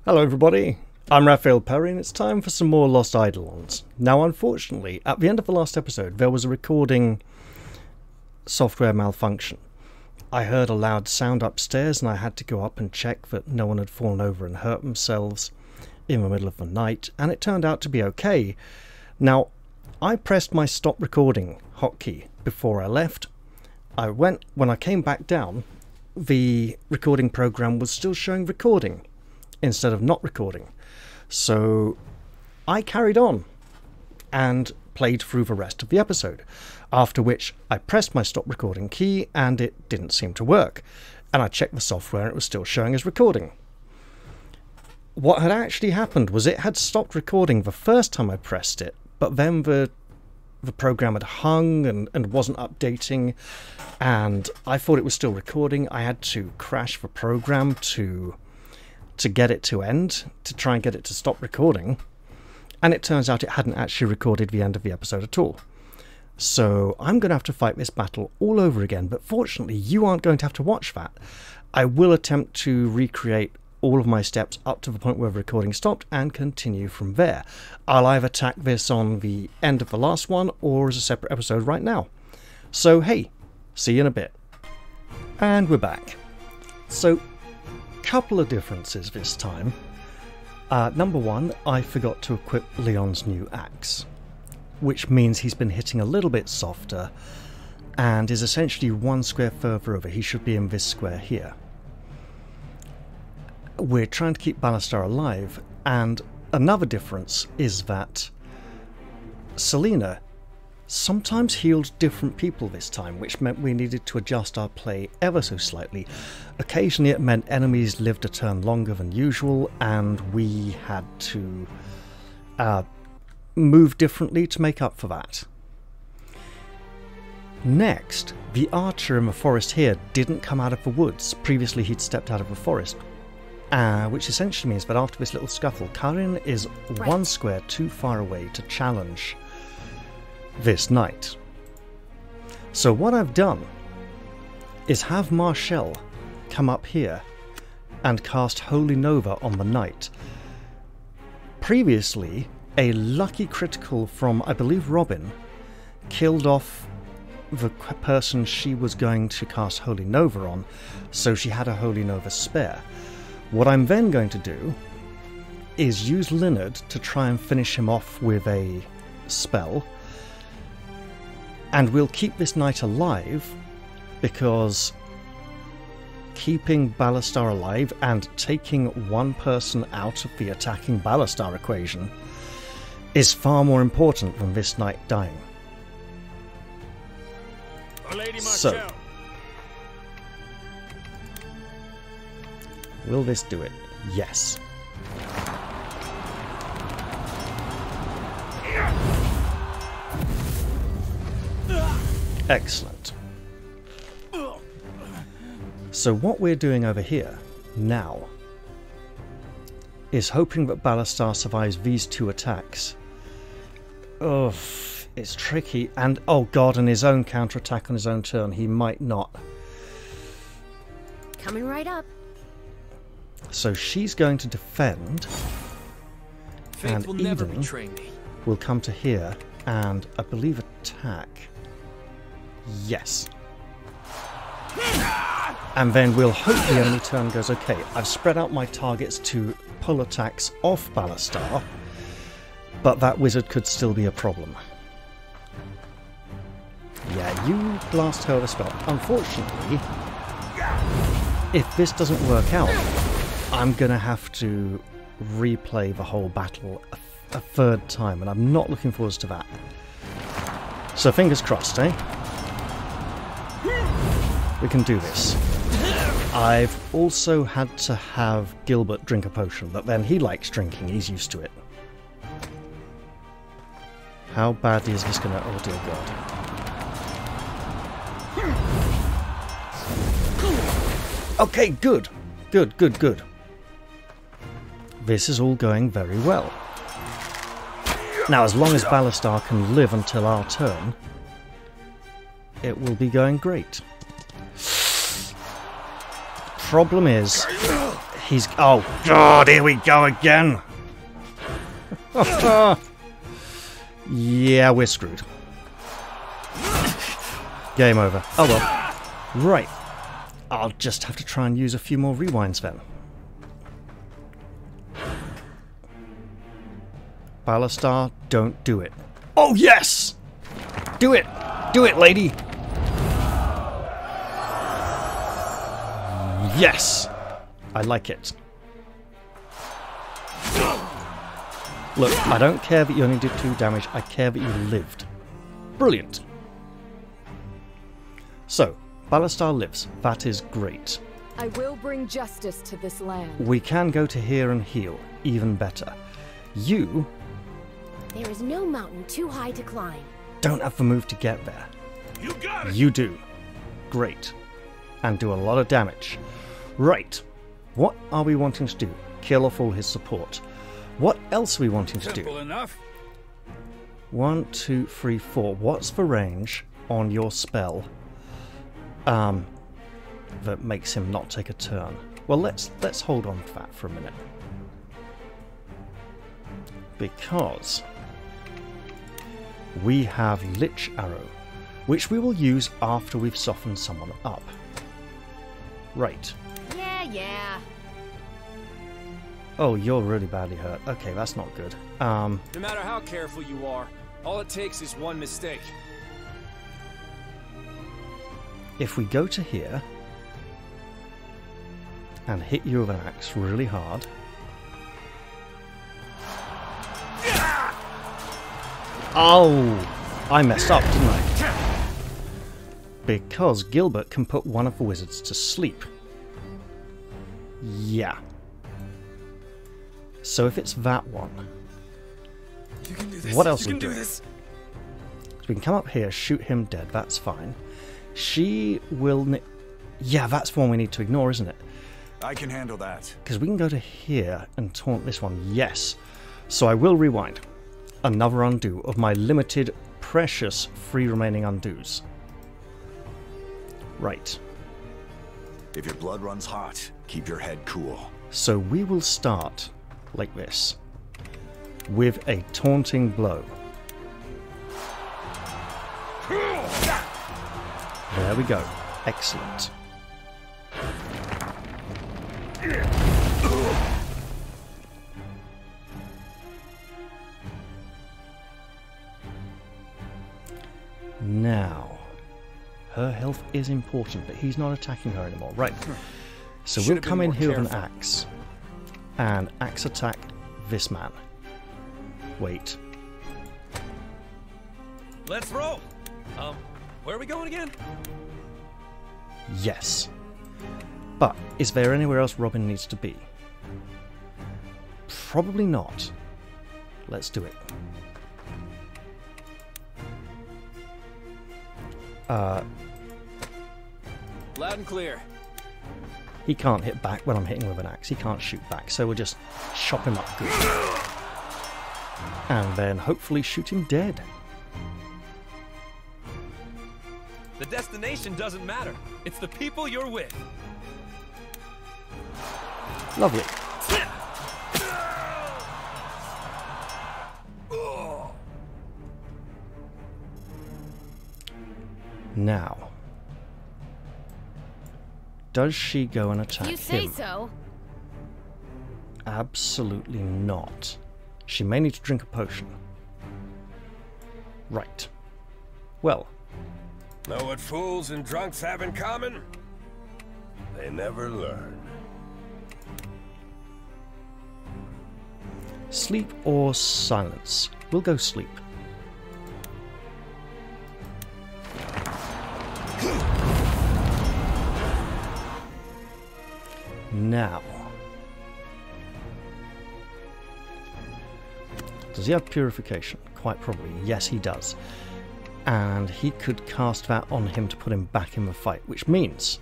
Hello everybody, I'm Raphael Perry and it's time for some more Lost Eidolons. Now unfortunately, at the end of the last episode there was a recording software malfunction. I heard a loud sound upstairs and I had to go up and check that no one had fallen over and hurt themselves in the middle of the night, and it turned out to be okay. Now, I pressed my stop recording hotkey before I left. When I came back down, the recording program was still showing recording instead of not recording. So I carried on and played through the rest of the episode, after which I pressed my stop recording key and it didn't seem to work, and I checked the software and it was still showing as recording. What had actually happened was it had stopped recording the first time I pressed it, but then the program had hung and wasn't updating, and I thought it was still recording. I had to crash the program to get it to end, to try and get it to stop recording, and it turns out it hadn't actually recorded the end of the episode at all. So I'm going to have to fight this battle all over again, but fortunately you aren't going to have to watch that. I will attempt to recreate all of my steps up to the point where the recording stopped and continue from there. I'll either tack this on the end of the last one or as a separate episode right now. So hey, see you in a bit. And we're back. So, couple of differences this time. Number one, I forgot to equip Leon's new axe, which means he's been hitting a little bit softer and is essentially one square further over. He should be in this square here. We're trying to keep Balastar alive, and another difference is that Selena sometimes healed different people this time, which meant we needed to adjust our play ever so slightly. Occasionally it meant enemies lived a turn longer than usual, and we had to move differently to make up for that. Next, the archer in the forest here didn't come out of the woods. Previously he'd stepped out of the forest, which essentially means that after this little scuffle, Karin is one square too far away to challenge this knight. So what I've done is have Marshall come up here and cast Holy Nova on the knight. Previously, a lucky critical from, I believe, Robin killed off the person she was going to cast Holy Nova on, so she had a Holy Nova spare. What I'm then going to do is use Leonard to try and finish him off with a spell, and we'll keep this knight alive, because keeping Balastar alive and taking one person out of the attacking Balastar equation is far more important than this knight dying. So, will this do it? Yes. Excellent. So what we're doing over here now is hoping that Balastar survives these two attacks. Oh, it's tricky. And oh god, and his own counterattack on his own turn, he might not. Coming right up. So she's going to defend, and Eden will come to here and, I believe, attack. Yes. And then we'll hope the enemy turn goes okay. I've spread out my targets to pull attacks off Balastar, but that wizard could still be a problem. Yeah, you blast her with a spell. Unfortunately, if this doesn't work out, I'm going to have to replay the whole battle a third time, and I'm not looking forward to that. So fingers crossed, eh? We can do this. I've also had to have Gilbert drink a potion, but then he likes drinking, he's used to it. How badly is this gonna... oh dear god. Okay, good. Good, good, good. This is all going very well. Now, as long as Balastar can live until our turn, it will be going great. Problem is, He's... Oh, God, here we go again. Yeah, we're screwed. Game over. Oh, well. Right. I'll just have to try and use a few more rewinds then. Balastar, don't do it. Oh, yes! Do it! Do it, lady! Yes! I like it. Look, I don't care that you only did 2 damage, I care that you lived. Brilliant. So, Balastar lives. That is great. I will bring justice to this land. We can go to here and heal. Even better. You... There is no mountain too high to climb. Don't have the move to get there. You got it. You do. Great. And do a lot of damage. Right. What are we wanting to do? Kill off all his support. What else are we wanting to do? Simple enough. 1, 2, 3, 4. What's the range on your spell that makes him not take a turn? Well, let's hold on to that for a minute. Because we have Lich Arrow, which we will use after we've softened someone up. Right. Yeah. Oh, you're really badly hurt. Okay, that's not good. No matter how careful you are, all it takes is one mistake. If we go to here and hit you with an axe really hard. Oh, I messed up, didn't I? Because Gilbert can put one of the wizards to sleep. Yeah. So if it's that one, You can do this. what else you we can do? do this. So we can come up here, shoot him dead, that's fine. She will... Yeah, that's the one we need to ignore, isn't it? I can handle that. Because we can go to here and taunt this one, yes. So I will rewind. Another undo of my limited, precious, free remaining undos. Right. If your blood runs hot, keep your head cool. So we will start like this. With a taunting blow. There we go. Excellent. Now, her health is important, but he's not attacking her anymore. Right. So we'll come in here with an axe. And axe attack this man. Wait. Let's roll. Where are we going again? Yes. But is there anywhere else Robin needs to be? Probably not. Let's do it. Loud and clear. He can't hit back when I'm hitting with an axe. He can't shoot back, so we'll just chop him up good. And then hopefully shoot him dead. The destination doesn't matter. It's the people you're with. Lovely. Now, does she go and attack You say him? so. Absolutely not. She may need to drink a potion. Right. Well, Know what fools and drunks have in common? They never learn. sleep or silence? We'll go sleep. Now, does he have purification? Quite probably. Yes, he does. And he could cast that on him to put him back in the fight, which means...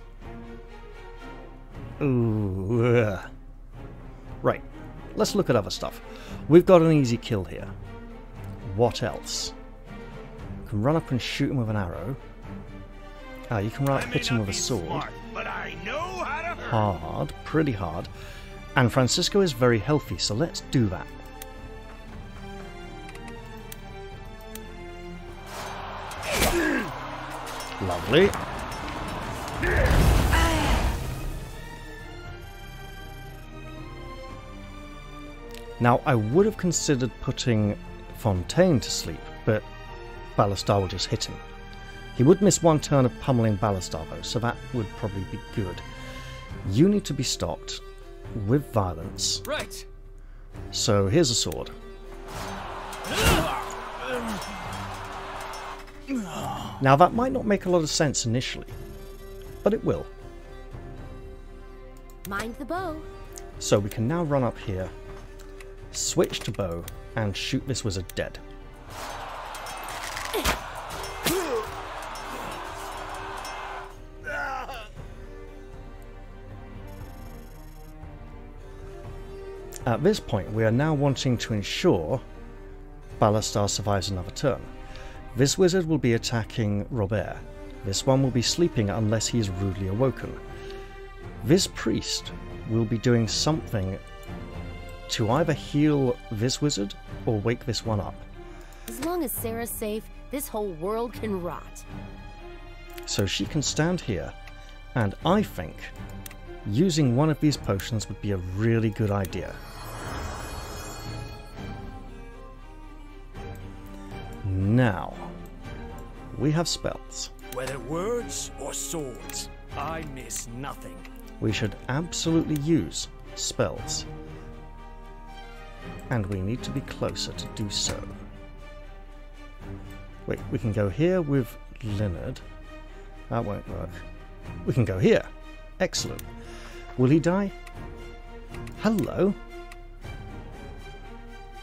Ooh. Ugh. Right. Let's look at other stuff. We've got an easy kill here. What else? You can run up and shoot him with an arrow. You can run up and hit him with a sword. Smart, but I know how to hurt. Hard. Pretty hard. And Francisco is very healthy, so let's do that. Lovely. Now, I would have considered putting Fontaine to sleep, but Balastar will just hit him. He would miss one turn of pummeling Balastar though, so that would probably be good. You need to be stopped with violence. Right. So here's a sword. Now that might not make a lot of sense initially, but it will. Mind the bow. So we can now run up here, switch to bow, and shoot this wizard dead. At this point, we are now wanting to ensure Balastar survives another turn. This wizard will be attacking Robert. This one will be sleeping unless he is rudely awoken. This priest will be doing something to either heal this wizard or wake this one up. As long as Sarah's safe, this whole world can rot. So she can stand here, and I think using one of these potions would be a really good idea. Now, we have spells. Whether words or swords, I miss nothing. We should absolutely use spells. And we need to be closer to do so. Wait, we can go here with Leonard. That won't work. We can go here. Excellent. Will he die? Hello.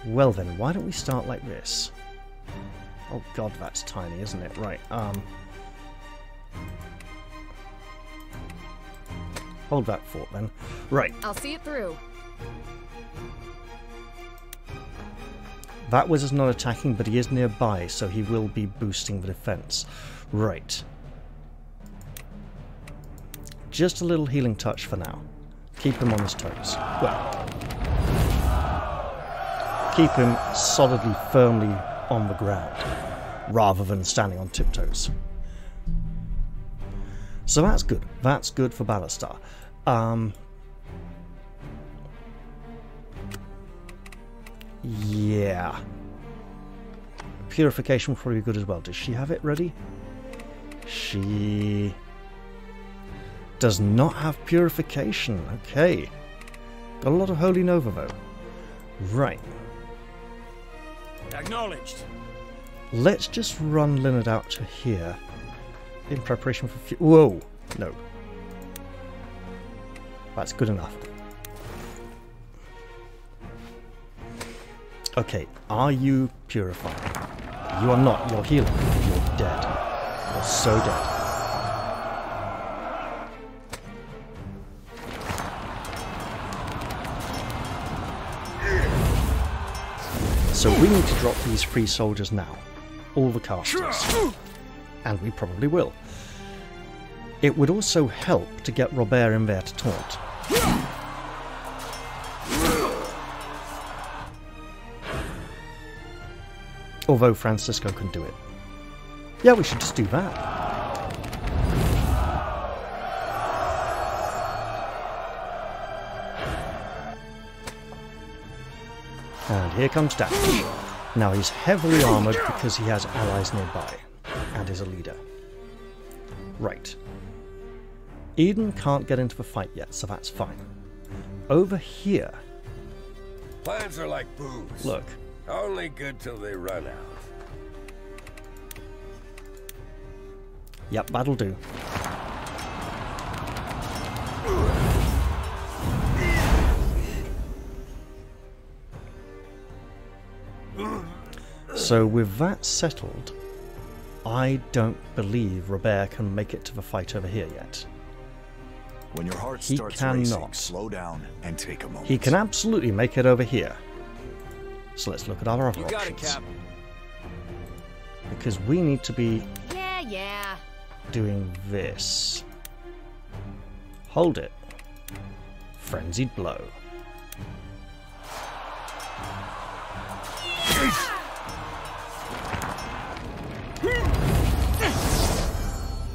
Well then, why don't we start like this? Oh god, that's tiny, isn't it? Right, hold that fort then. Right. I'll see it through. That wizard's not attacking, but he is nearby, so he will be boosting the defense. Right. Just a little healing touch for now. Keep him on his toes. Well, keep him solidly, firmly on the ground, rather than standing on tiptoes. So that's good. That's good for Balastar. Yeah. Purification will probably be good as well. Does she have it ready? She does not have purification. Okay. Got a lot of Holy Nova though. Right. Acknowledged. Let's just run Leonard out to here in preparation for... Whoa! No. That's good enough. Okay, are you purifying? You are not. You're healing. You're dead. You're so dead. So we need to drop these 3 soldiers now. All the casters. And we probably will. It would also help to get Robert in there to taunt. Although Francisco can do it. Yeah, we should just do that. And here comes damage. Now he's heavily armoured because he has allies nearby, and is a leader. Right. Eden can't get into the fight yet, so that's fine. Over here... Plans are like booze. Look. Only good till they run out. Yep, that'll do. So with that settled, I don't believe Robert can make it to the fight over here yet. When your heart He starts cannot. racing, slow down and take a moment. He can absolutely make it over here. So let's look at our other You got it, options. Cap. Because we need to be Yeah. doing this. Hold it. Frenzied blow.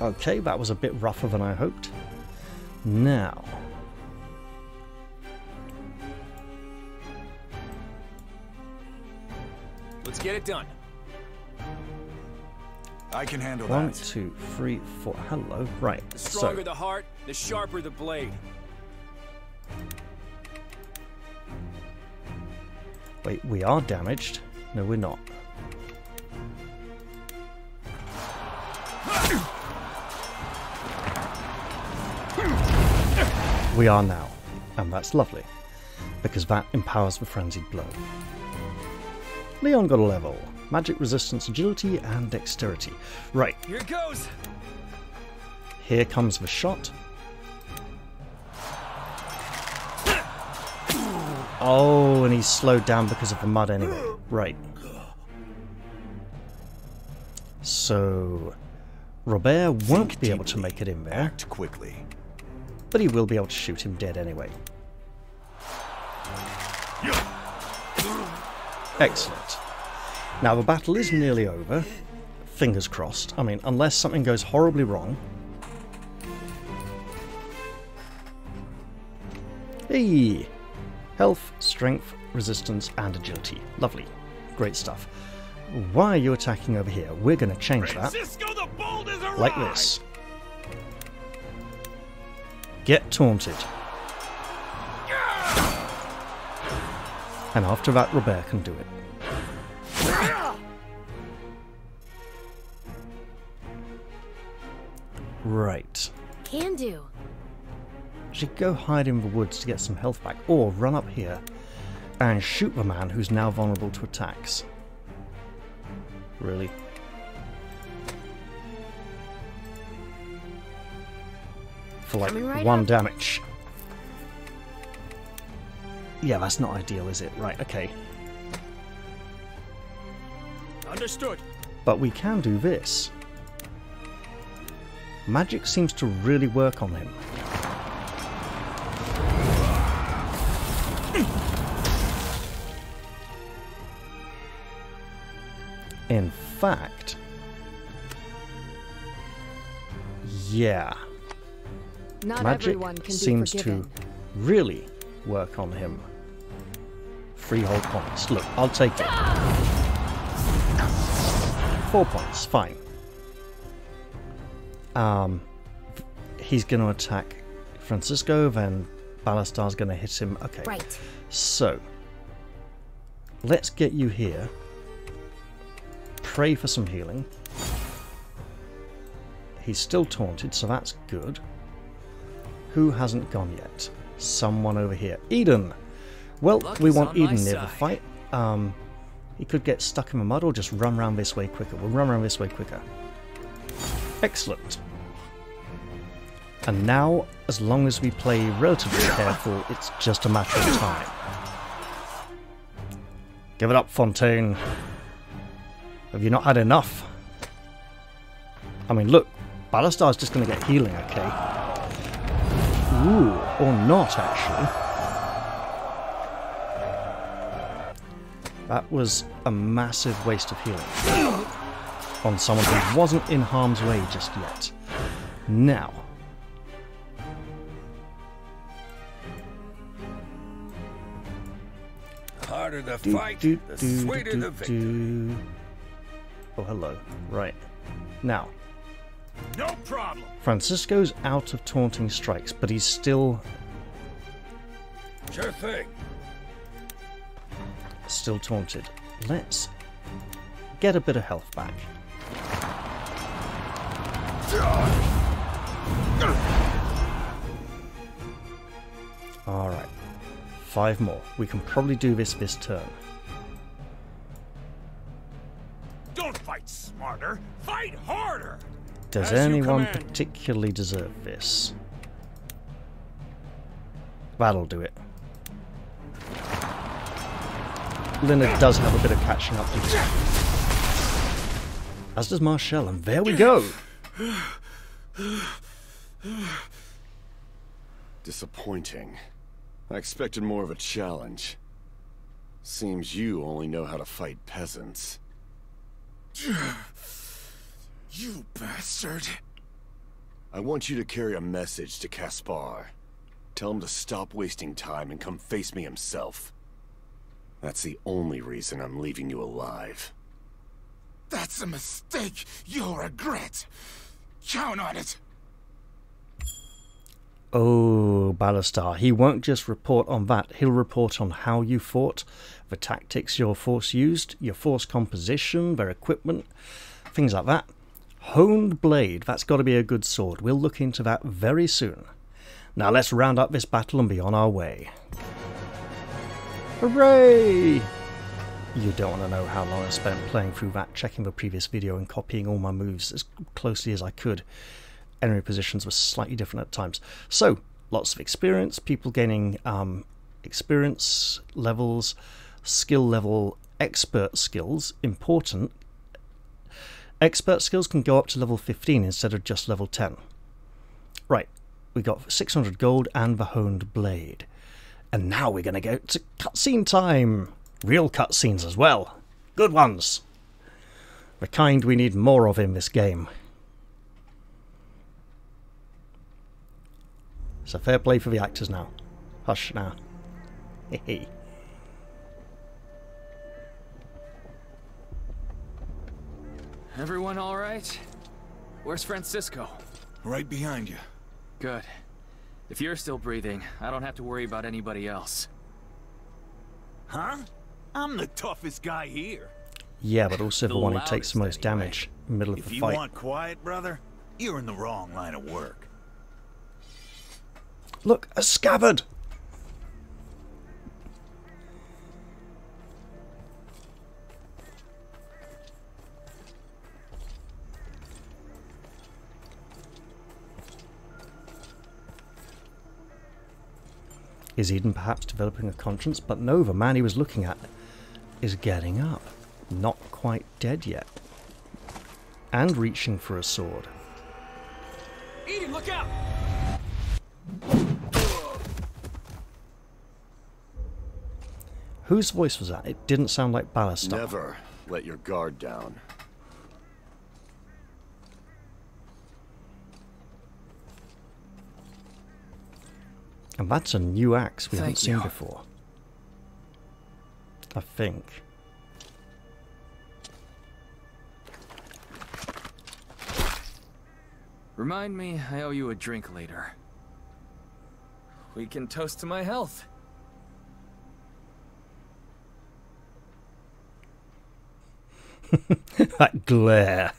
Okay, that was a bit rougher than I hoped. Now... Let's get it done. I can handle 1, that. 2, 3, 4. Hello. Right. The stronger So, the heart, the sharper the blade. wait, we are damaged. No, we're not. We are now. And that's lovely. Because that empowers the frenzied blow. Leon got a level. Magic resistance, agility, and dexterity. Right. Here it goes. Here comes the shot. Oh, and he's slowed down because of the mud anyway. Right. So, Robert won't be able to make it in there, Act quickly. but he will be able to shoot him dead anyway. Excellent. Now, the battle is nearly over. Fingers crossed. I mean, unless something goes horribly wrong. Hey! Health, strength, resistance, and agility. Lovely. Great stuff. Why are you attacking over here? We're going to change that. Francisco the Bold is arrived. Like this. Get taunted. And after that, Robert can do it. Right. Can do. Should go hide in the woods to get some health back, or run up here and shoot the man who's now vulnerable to attacks. Really? For like Coming right 1 up. damage. Yeah, that's not ideal, is it? Right, okay. Understood. But we can do this. Magic seems to really work on him. In fact, yeah, Not magic everyone can be seems forgiven. to really work on him. 3 whole points. Look, I'll take it. 4 points, fine. He's going to attack Francisco, then Balastar's going to hit him. Okay, Right. so let's get you here. Pray for some healing. He's still taunted, so that's good. Who hasn't gone yet? Someone over here. Eden! Well, Luck we is want on my Eden near the side. fight. He could get stuck in the mud or just run around this way quicker. We'll run around this way quicker. Excellent. And now, as long as we play relatively careful, it's just a matter of time. Give it up, Fontaine. Have you not had enough? I mean, look, Balastar's just going to get healing, okay? Ooh, or not, actually. That was a massive waste of healing on someone who wasn't in harm's way just yet. Now, The harder the fight, the sweeter the victory. Oh, hello. Right. Now, No problem. Francisco's out of taunting strikes, but he's still Sure thing. taunted. Let's get a bit of health back. Alright. 5 more. We can probably do this turn. Don't fight smarter. Fight harder. Does As you anyone command. particularly deserve this? That'll do it. Leonard does have a bit of catching up to do. As does Marshall, and there we go! Disappointing. I expected more of a challenge. Seems you only know how to fight peasants. You bastard. I want you to carry a message to Caspar. Tell him to stop wasting time and come face me himself. That's the only reason I'm leaving you alive. That's a mistake you'll regret. Count on it. Oh, Balastar. He won't just report on that. He'll report on how you fought, the tactics your force used, your force composition, their equipment, things like that. Honed blade. That's got to be a good sword. We'll look into that very soon. Now let's round up this battle and be on our way. Hooray! You don't want to know how long I spent playing through that, checking the previous video and copying all my moves as closely as I could. Enemy positions were slightly different at times. So, lots of experience, people gaining experience levels, skill level, expert skills, important. Expert skills can go up to level 15 instead of just level 10. Right, we got 600 gold and the honed blade. And now we're going to go to cutscene time. Real cutscenes as well. Good ones. The kind we need more of in this game. So fair play for the actors now. Hush now. Hehe. Everyone all right? Where's Francisco? Right behind you. Good. If you're still breathing, I don't have to worry about anybody else. Huh? I'm the toughest guy here. Yeah, but also the The one who takes the loudest most damage in the middle of If the you fight. want quiet, brother, you're in the wrong line of work. Look, a scabbard! Is Eden perhaps developing a conscience? But no, the man he was looking at is getting up. Not quite dead yet. And reaching for a sword. Eden, look out! Whose voice was that? It didn't sound like Balastar. Never let your guard down. And that's a new axe we haven't Thank seen you. before. I think. Remind me I owe you a drink later. We can toast to my health. That glare.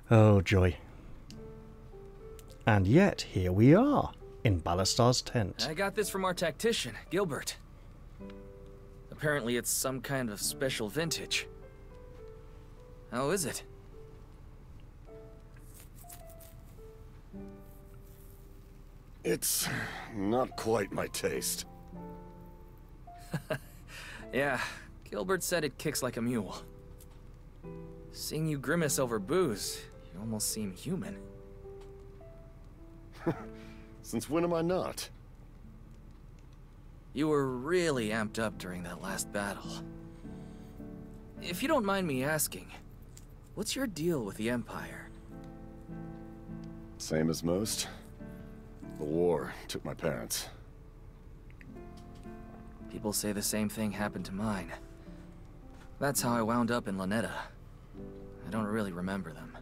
Oh, joy. And yet, here we are, in Balastar's tent. I got this from our tactician, Gilbert. Apparently it's some kind of special vintage. How is it? It's not quite my taste. Yeah, Gilbert said it kicks like a mule. Seeing you grimace over booze, you almost seem human. Since when am I not? You were really amped up during that last battle. If you don't mind me asking, what's your deal with the Empire? Same as most. The war took my parents. People say the same thing happened to mine. That's how I wound up in Lanetta. I don't really remember them.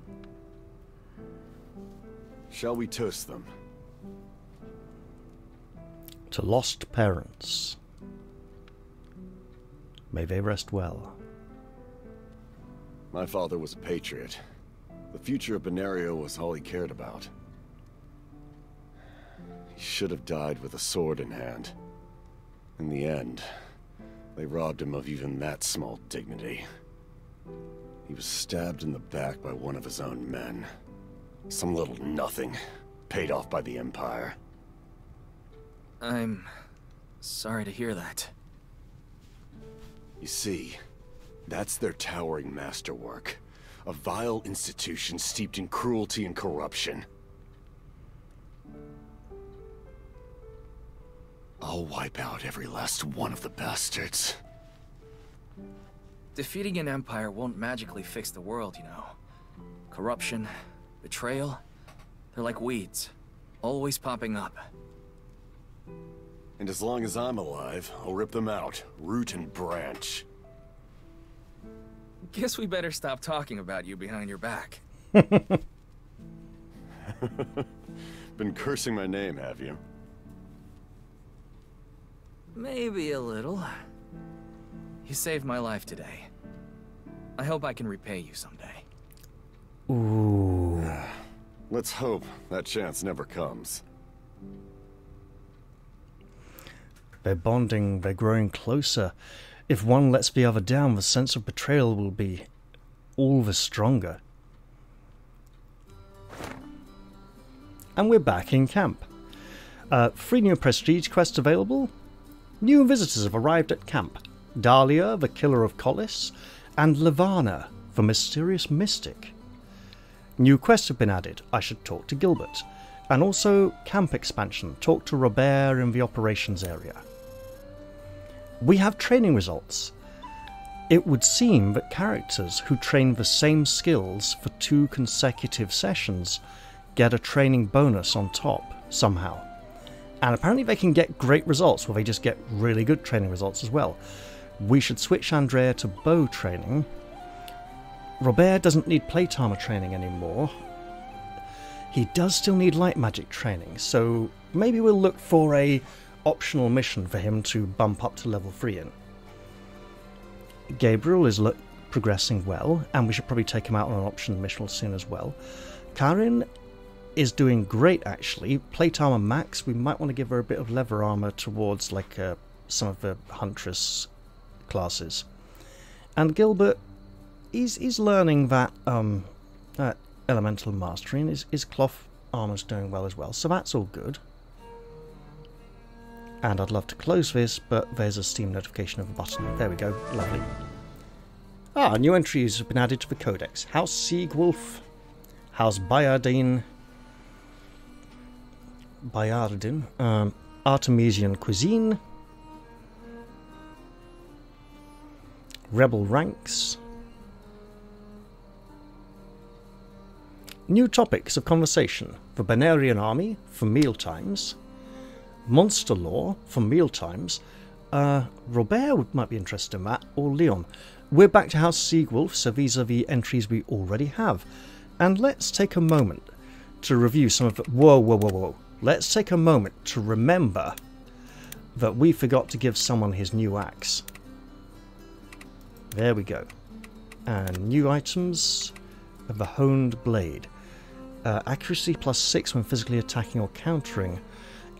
Shall we toast them? To lost parents. May they rest well. My father was a patriot. The future of Benario was all he cared about. He should have died with a sword in hand. In the end, they robbed him of even that small dignity. He was stabbed in the back by one of his own men. Some little nothing, paid off by the Empire. I'm sorry to hear that. You see, that's their towering masterwork. A vile institution steeped in cruelty and corruption. I'll wipe out every last one of the bastards. Defeating an empire won't magically fix the world, you know. Corruption, betrayal, they're like weeds, always popping up. And as long as I'm alive, I'll rip them out, root and branch. Guess we better stop talking about you behind your back. Been cursing my name, have you? Maybe a little. You saved my life today. I hope I can repay you someday. Ooh. Let's hope that chance never comes. They're bonding, they're growing closer. If one lets the other down, the sense of betrayal will be all the stronger. And we're back in camp. 3 new prestige quests available. New visitors have arrived at camp. Dahlia, the killer of Collis, and Levana, the mysterious mystic. New quests have been added. I should talk to Gilbert. And also camp expansion. Talk to Robert in the operations area. We have training results. It would seem that characters who train the same skills for 2 consecutive sessions get a training bonus on top somehow. And apparently they can get great results, where they just get really good training results as well. We should switch Andrea to bow training. Robert doesn't need plate armor training anymore. He does still need light magic training, so maybe we'll look for a optional mission for him to bump up to level 3 in. Gabriel is progressing well, and we should probably take him out on an optional mission soon as well. Karin is doing great, actually. Plate armor max, we might want to give her a bit of leather armor towards like some of the huntress classes. And Gilbert, he's learning that elemental mastery, and his cloth armor's doing well as well, so that's all good. And I'd love to close this, but there's a Steam notification of a button. There we go, lovely. New entries have been added to the codex. House Siegwolf, House Bayardin, Artemesian cuisine, Rebel ranks. New topics of conversation: the Banarian army for mealtimes, monster lore for mealtimes. Robert might be interested in that, or Leon. We're back to House Siegwolf, so these are the entries we already have. And let's take a moment to review some of the... Whoa. Let's take a moment to remember that we forgot to give someone his new axe. There we go. And new items of the honed blade. Accuracy +6 when physically attacking or countering.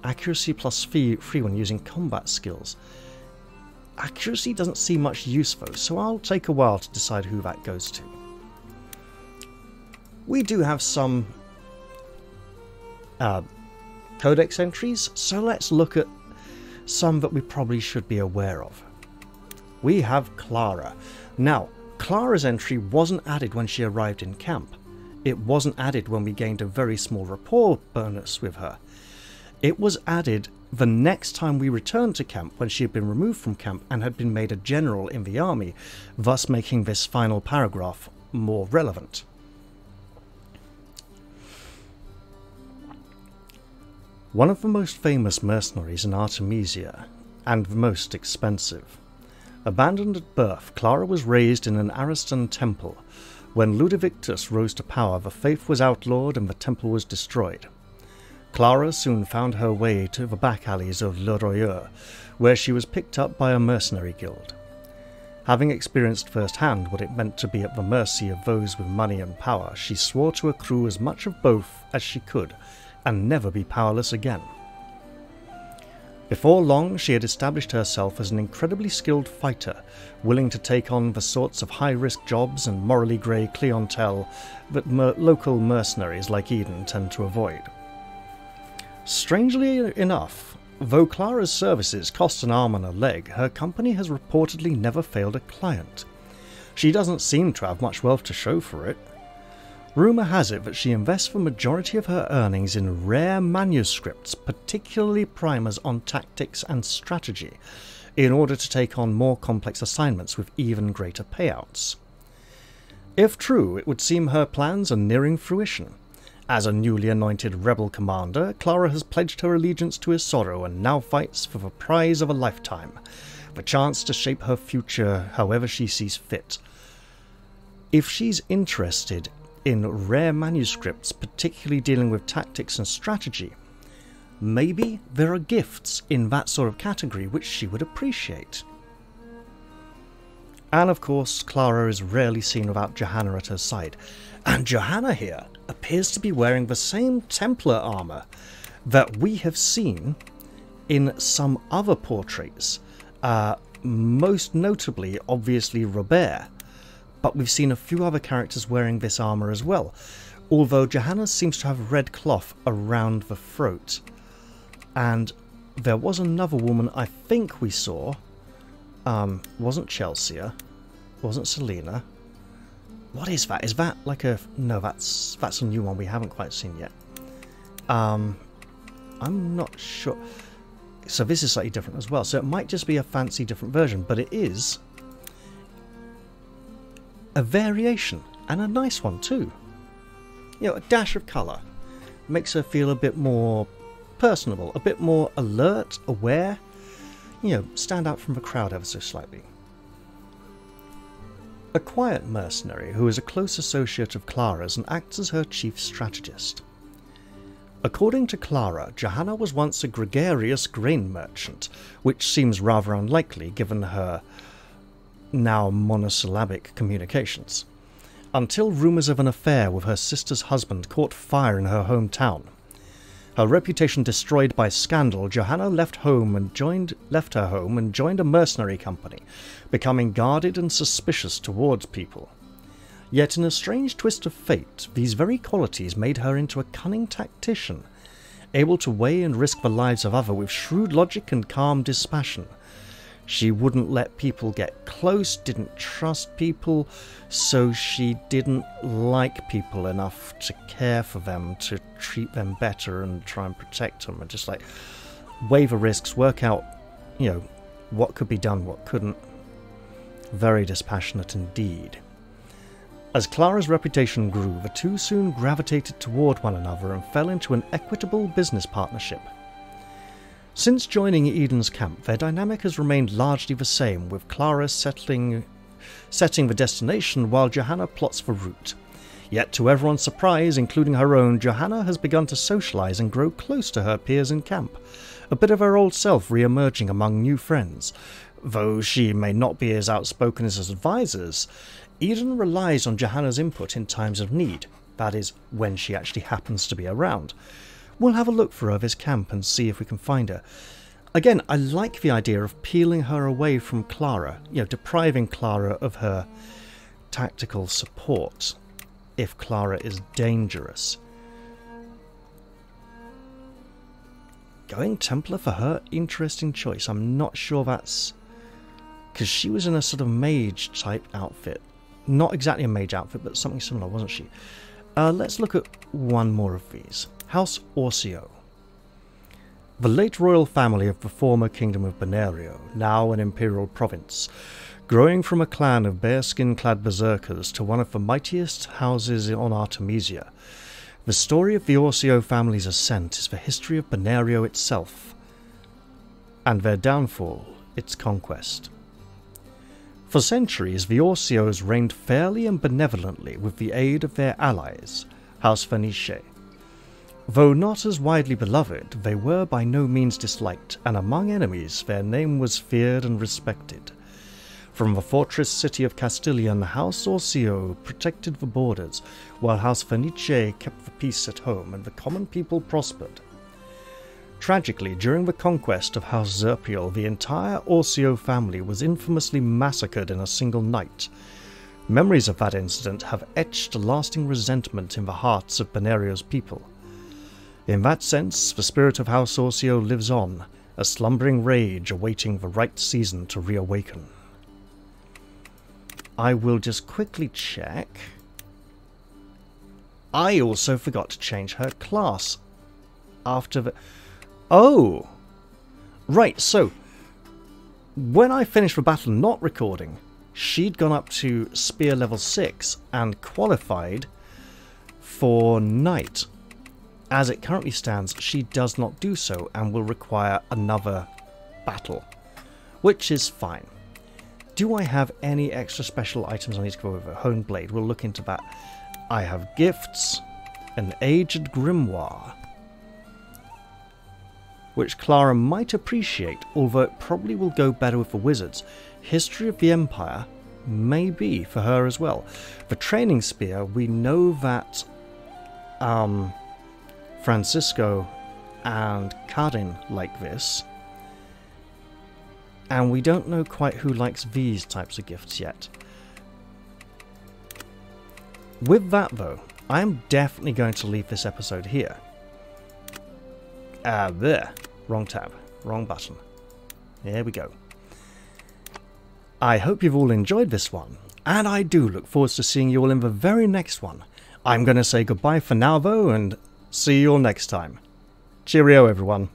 Accuracy +3 when using combat skills. Accuracy doesn't see much use though, so I'll take a while to decide who that goes to. We do have some codex entries, so let's look at some that we probably should be aware of. We have Clara. Now, Clara's entry wasn't added when she arrived in camp. It wasn't added when we gained a very small rapport bonus with her. It was added the next time we returned to camp, when she had been removed from camp and had been made a general in the army, thus making this final paragraph more relevant. One of the most famous mercenaries in Artemesia, and the most expensive. Abandoned at birth, Clara was raised in an Aristan temple. When Ludivictan rose to power, the faith was outlawed and the temple was destroyed. Clara soon found her way to the back alleys of Le Royeur, where she was picked up by a mercenary guild. Having experienced firsthand what it meant to be at the mercy of those with money and power, she swore to accrue as much of both as she could, and never be powerless again. Before long, she had established herself as an incredibly skilled fighter, willing to take on the sorts of high-risk jobs and morally grey clientele that local mercenaries like Eden tend to avoid. Strangely enough, though Clara's services cost an arm and a leg, her company has reportedly never failed a client. She doesn't seem to have much wealth to show for it. Rumour has it that she invests the majority of her earnings in rare manuscripts, particularly primers on tactics and strategy, in order to take on more complex assignments with even greater payouts. If true, it would seem her plans are nearing fruition. As a newly anointed rebel commander, Clara has pledged her allegiance to Isoro and now fights for the prize of a lifetime, the chance to shape her future however she sees fit. If she's interested in rare manuscripts, particularly dealing with tactics and strategy, maybe there are gifts in that sort of category which she would appreciate. And of course, Clara is rarely seen without Johanna at her side, and Johanna here appears to be wearing the same Templar armour that we have seen in some other portraits, most notably, obviously, Robert, but we've seen a few other characters wearing this armour as well, although Johanna seems to have red cloth around the throat. And there was another woman I think we saw, wasn't Chelsea, wasn't Selena. What is that? Is that like a... No, that's a new one we haven't quite seen yet. I'm not sure. So this is slightly different as well. So it might just be a fancy different version, but it is a variation, and a nice one too. You know, a dash of colour. Makes her feel a bit more personable, a bit more alert, aware. You know, stand out from the crowd ever so slightly. A quiet mercenary who is a close associate of Clara's and acts as her chief strategist. According to Clara, Johanna was once a gregarious grain merchant, which seems rather unlikely given her now monosyllabic communications, until rumours of an affair with her sister's husband caught fire in her hometown. Her reputation destroyed by scandal, Johanna left her home and joined a mercenary company, becoming guarded and suspicious towards people. Yet in a strange twist of fate, these very qualities made her into a cunning tactician, able to weigh and risk the lives of others with shrewd logic and calm dispassion. She wouldn't let people get close, didn't trust people, so she didn't like people enough to care for them, to treat them better and try and protect them, and just like weigh the risks, work out, you know, what could be done, what couldn't. Very dispassionate indeed. As Clara's reputation grew, the two soon gravitated toward one another and fell into an equitable business partnership. Since joining Eden's camp, their dynamic has remained largely the same, with Clara setting the destination while Johanna plots the route. Yet to everyone's surprise, including her own, Johanna has begun to socialise and grow close to her peers in camp, a bit of her old self re-emerging among new friends. Though she may not be as outspoken as his advisors, Eden relies on Johanna's input in times of need, that is, when she actually happens to be around. We'll have a look for her this camp and see if we can find her. Again, I like the idea of peeling her away from Clara, you know, depriving Clara of her tactical support if Clara is dangerous. Going Templar for her, interesting choice. I'm not sure that's... because she was in a sort of mage type outfit. Not exactly a mage outfit, but something similar, wasn't she? Let's look at one more of these. House Orsio. The late royal family of the former kingdom of Benario, now an imperial province, growing from a clan of bearskin-clad berserkers to one of the mightiest houses on Artemesia. The story of the Orsio family's ascent is the history of Benario itself, and their downfall, its conquest. For centuries, the Orsios reigned fairly and benevolently with the aid of their allies, House Fenice. Though not as widely beloved, they were by no means disliked, and among enemies their name was feared and respected. From the fortress city of Castilian, House Orsio protected the borders, while House Fenice kept the peace at home and the common people prospered. Tragically, during the conquest of House Zerpiel, the entire Orsio family was infamously massacred in a single night. Memories of that incident have etched a lasting resentment in the hearts of Benario's people. In that sense, the spirit of House Orsio lives on, a slumbering rage awaiting the right season to reawaken. I will just quickly check I also forgot to change her class after the... Oh! Right, so when I finished the battle not recording, she'd gone up to spear level 6 and qualified for knight. As it currently stands, she does not do so and will require another battle, which is fine. Do I have any extra special items I need to go over? Honed blade, we'll look into that. I have gifts, an aged grimoire, which Clara might appreciate, although it probably will go better with the wizards. History of the Empire may be for her as well. For training spear, we know that Francisco and Karin like this, and we don't know quite who likes these types of gifts yet. With that though, I am definitely going to leave this episode here. There. Wrong tab. Wrong button. There we go. I hope you've all enjoyed this one, and I do look forward to seeing you all in the very next one. I'm going to say goodbye for now though, and see you all next time. Cheerio everyone.